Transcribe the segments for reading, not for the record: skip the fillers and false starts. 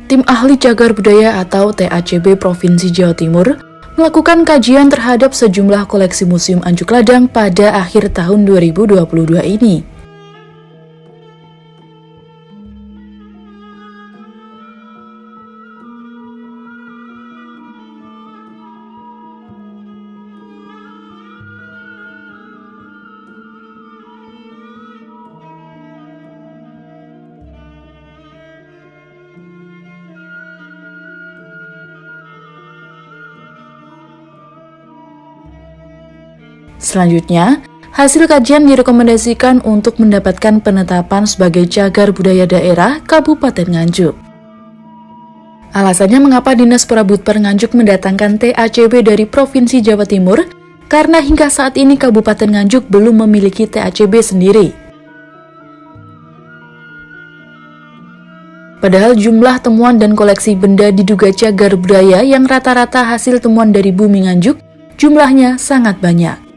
Tim Ahli Cagar Budaya atau TACB Provinsi Jawa Timur melakukan kajian terhadap sejumlah koleksi Museum Anjuk Ladang pada akhir tahun 2022 ini. Selanjutnya, hasil kajian direkomendasikan untuk mendapatkan penetapan sebagai cagar budaya daerah Kabupaten Nganjuk. Alasannya mengapa Dinas Perabutper Nganjuk mendatangkan TACB dari Provinsi Jawa Timur, karena hingga saat ini Kabupaten Nganjuk belum memiliki TACB sendiri. Padahal jumlah temuan dan koleksi benda diduga cagar budaya yang rata-rata hasil temuan dari bumi Nganjuk, jumlahnya sangat banyak.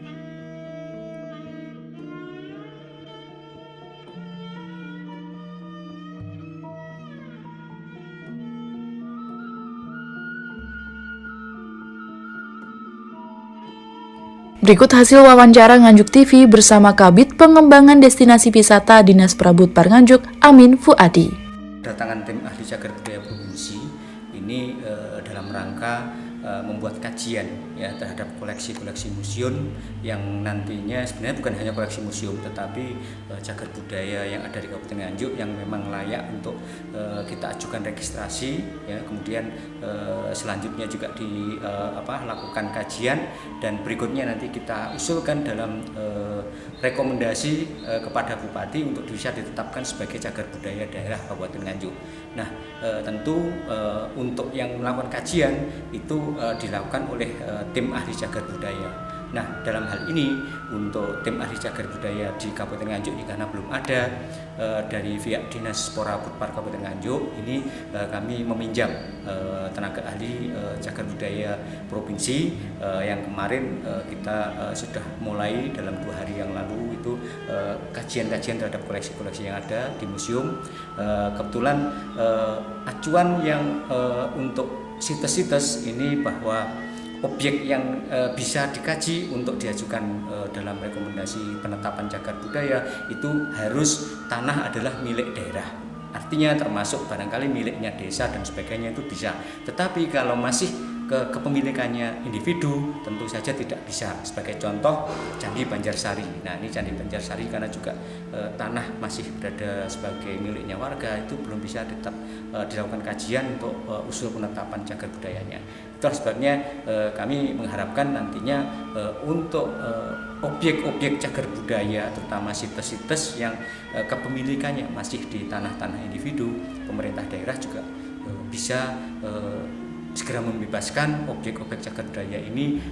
Berikut hasil wawancara Nganjuk TV bersama Kabid Pengembangan Destinasi Wisata Dinas Perabutper Nganjuk, Amin Fuadi. Kedatangan tim ahli cagar budaya provinsi ini dalam rangka membuat kajian ya terhadap koleksi-koleksi museum yang nantinya sebenarnya bukan hanya koleksi museum tetapi cagar budaya yang ada di Kabupaten Nganjuk yang memang layak untuk kita ajukan registrasi ya, kemudian selanjutnya juga lakukan kajian dan berikutnya nanti kita usulkan dalam rekomendasi kepada Bupati untuk bisa ditetapkan sebagai cagar budaya daerah Kabupaten Nganjuk. Nah, tentu untuk yang melakukan kajian itu dilakukan oleh tim ahli cagar budaya. Nah, dalam hal ini untuk tim ahli cagar budaya di Kabupaten Nganjuk ini karena belum ada dari pihak Dinas Perabutper Kabupaten Nganjuk, ini kami meminjam tenaga ahli cagar budaya provinsi yang kemarin kita sudah mulai dalam 2 hari yang lalu itu kajian-kajian terhadap koleksi-koleksi yang ada di museum. Kebetulan acuan yang untuk situs-situs ini bahwa objek yang bisa dikaji untuk diajukan dalam rekomendasi penetapan cagar budaya itu harus tanah adalah milik daerah. Artinya termasuk barangkali miliknya desa dan sebagainya itu bisa. Tetapi kalau masih kepemilikannya individu tentu saja tidak bisa. Sebagai contoh Candi Banjarsari. Nah, ini Candi Banjarsari karena juga tanah masih berada sebagai miliknya warga, itu belum bisa tetap dilakukan kajian untuk usul penetapan cagar budayanya. Itulah sebabnya kami mengharapkan nantinya untuk objek-objek cagar budaya terutama situs-situs yang kepemilikannya masih di tanah-tanah individu, pemerintah daerah juga bisa segera membebaskan objek-objek cagar budaya ini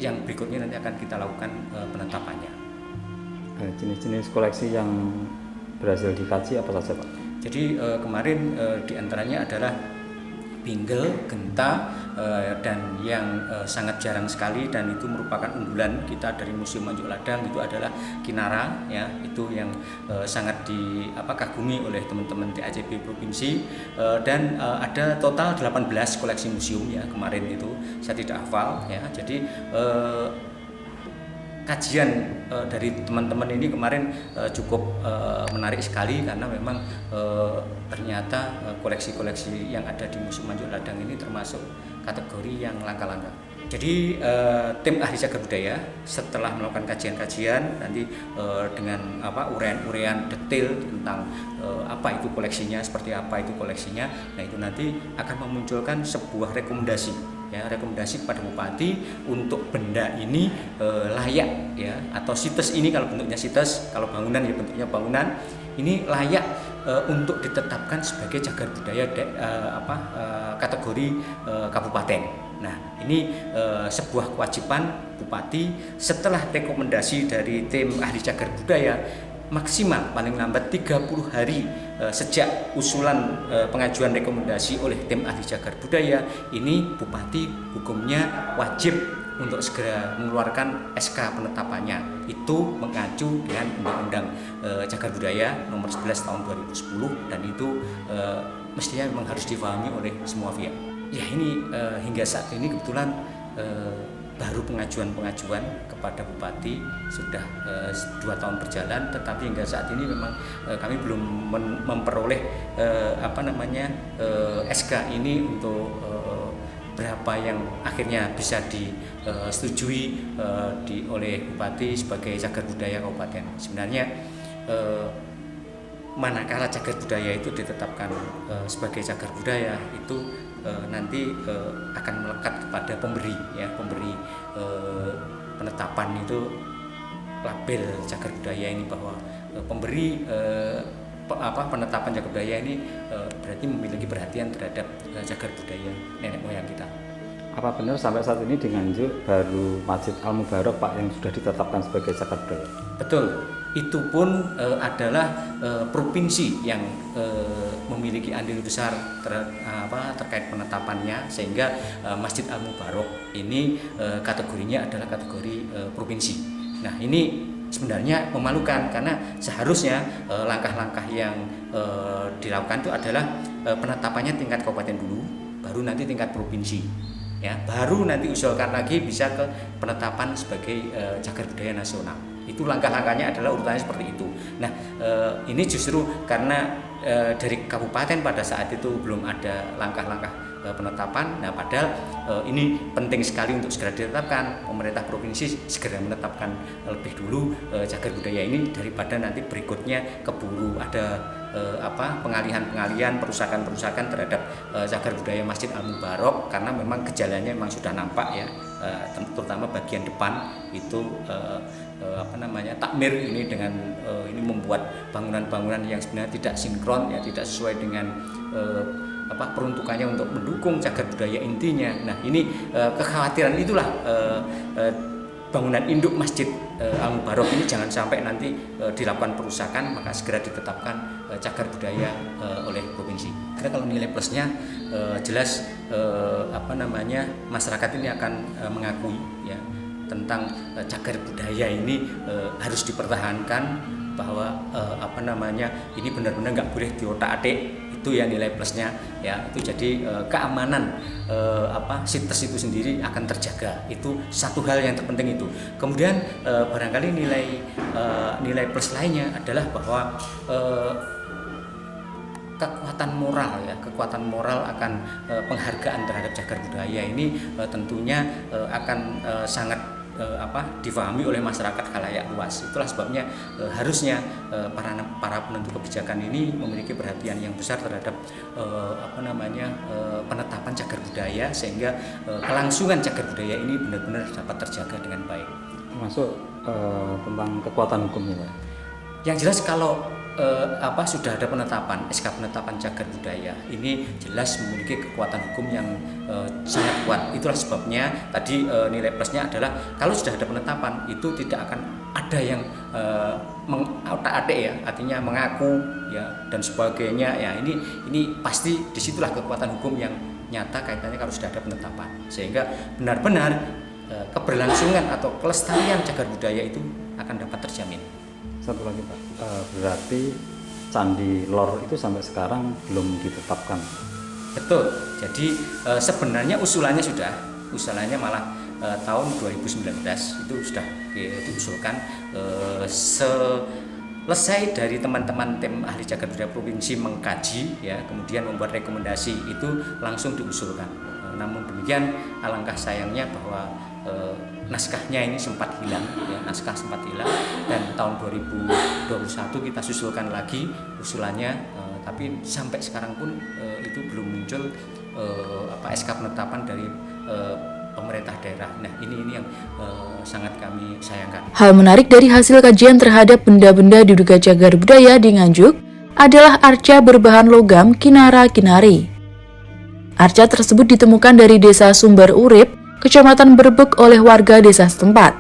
yang berikutnya nanti akan kita lakukan penetapannya. Jenis-jenis koleksi yang berhasil dikaji apa saja, Pak? Jadi kemarin diantaranya adalah Pinggel, Genta, dan yang sangat jarang sekali dan itu merupakan unggulan kita dari Museum Anjuk Ladang itu adalah Kinara ya, itu yang sangat dikagumi oleh teman-teman TACB provinsi dan ada total 18 koleksi museum ya kemarin itu saya tidak hafal ya. Jadi kajian dari teman-teman ini kemarin cukup menarik sekali karena memang ternyata koleksi-koleksi yang ada di Museum Anjuk Ladang ini termasuk kategori yang langka-langka. Jadi tim ahli cagar budaya setelah melakukan kajian-kajian nanti dengan uraian-uraian detail tentang apa itu koleksinya, seperti apa itu koleksinya, nah itu nanti akan memunculkan sebuah rekomendasi ya, rekomendasi kepada Bupati untuk benda ini layak ya, atau situs ini kalau bentuknya situs, kalau bangunan ya bentuknya bangunan, ini layak untuk ditetapkan sebagai cagar budaya kategori kabupaten. Nah, ini sebuah kewajiban Bupati setelah rekomendasi dari tim ahli cagar budaya maksimal paling lambat 30 hari sejak usulan pengajuan rekomendasi oleh tim ahli cagar budaya, ini Bupati hukumnya wajib untuk segera mengeluarkan SK penetapannya. Itu mengacu dengan Undang-Undang Cagar Budaya nomor 11 tahun 2010 dan itu mestinya memang harus dipahami oleh semua pihak. Ya ini hingga saat ini kebetulan baru pengajuan kepada Bupati sudah 2 tahun berjalan, tetapi hingga saat ini memang kami belum memperoleh SK ini untuk berapa yang akhirnya bisa disetujui oleh Bupati sebagai cagar budaya kabupaten. Sebenarnya manakala cagar budaya itu ditetapkan sebagai cagar budaya itu nanti akan melekat kepada pemberi penetapan itu label cagar budaya ini, bahwa pemberi penetapan cagar budaya ini berarti memiliki perhatian terhadap cagar budaya nenek moyang kita. Apa benar sampai saat ini di Nganjuk baru Masjid Al Mubarok Pak yang sudah ditetapkan sebagai cagar budaya? Betul, itu pun adalah provinsi yang memiliki andil besar terkait penetapannya, sehingga Masjid Al Mubarok ini kategorinya adalah kategori provinsi. Nah ini sebenarnya memalukan, karena seharusnya langkah-langkah yang dilakukan itu adalah penetapannya tingkat kabupaten dulu, baru nanti tingkat provinsi, ya, baru nanti usulkan lagi bisa ke penetapan sebagai cagar budaya nasional. Itu langkah-langkahnya adalah urutannya seperti itu. Nah ini justru karena dari kabupaten pada saat itu belum ada langkah-langkah penetapan. Nah padahal ini penting sekali untuk segera ditetapkan. Pemerintah provinsi segera menetapkan lebih dulu cagar budaya ini, daripada nanti berikutnya keburu ada pengalihan perusakan terhadap cagar budaya Masjid Al Mubarok, karena memang gejalanya memang sudah nampak ya, terutama bagian depan itu takmir ini dengan ini membuat bangunan-bangunan yang sebenarnya tidak sinkron, ya, tidak sesuai dengan peruntukannya untuk mendukung cagar budaya intinya. Nah ini kekhawatiran itulah bangunan induk Masjid Al Mubarok ini jangan sampai nanti dilakukan perusakan, maka segera ditetapkan cagar budaya oleh provinsi. Karena kalau nilai plusnya jelas masyarakat ini akan mengakui ya tentang cagar budaya ini harus dipertahankan, bahwa ini benar-benar nggak boleh diotak-atik. Itu ya nilai plusnya, ya itu jadi keamanan situs itu sendiri akan terjaga. Itu satu hal yang terpenting itu. Kemudian barangkali nilai plus lainnya adalah bahwa kekuatan moral akan penghargaan terhadap cagar budaya ini tentunya akan sangat difahami oleh masyarakat khalayak luas. Itulah sebabnya harusnya para penentu kebijakan ini memiliki perhatian yang besar terhadap penetapan cagar budaya, sehingga kelangsungan cagar budaya ini benar-benar dapat terjaga dengan baik. Termasuk tentang kekuatan hukumnya, Pak. Yang jelas kalau sudah ada penetapan SK penetapan cagar budaya ini jelas memiliki kekuatan hukum yang sangat kuat. Itulah sebabnya tadi nilai plusnya adalah kalau sudah ada penetapan itu tidak akan ada yang mengotak-atik ya, artinya mengaku ya dan sebagainya ya. Ini pasti disitulah kekuatan hukum yang nyata kaitannya kalau sudah ada penetapan, sehingga benar-benar keberlangsungan atau kelestarian cagar budaya itu akan dapat terjamin. Satu lagi Pak, berarti Candi Lor itu sampai sekarang belum ditetapkan? Betul, jadi sebenarnya usulannya malah tahun 2019 itu sudah diusulkan, selesai dari teman-teman tim ahli cagar budaya provinsi mengkaji ya, kemudian membuat rekomendasi itu langsung diusulkan. Namun demikian alangkah sayangnya bahwa naskahnya ini sempat hilang ya, dan tahun 2021 kita susulkan lagi usulannya, tapi sampai sekarang pun itu belum muncul SK penetapan dari pemerintah daerah. Nah ini yang sangat kami sayangkan. Hal menarik dari hasil kajian terhadap benda-benda diduga cagar budaya di Nganjuk adalah arca berbahan logam kinara-kinari. Arca tersebut ditemukan dari desa Sumber Urip, Kecamatan Berbek oleh warga desa setempat.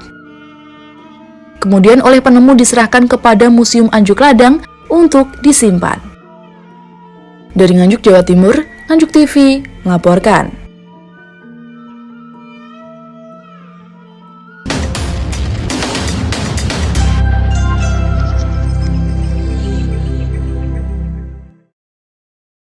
Kemudian oleh penemu diserahkan kepada Museum Anjuk Ladang untuk disimpan. Dari Nganjuk, Jawa Timur, Nganjuk TV melaporkan.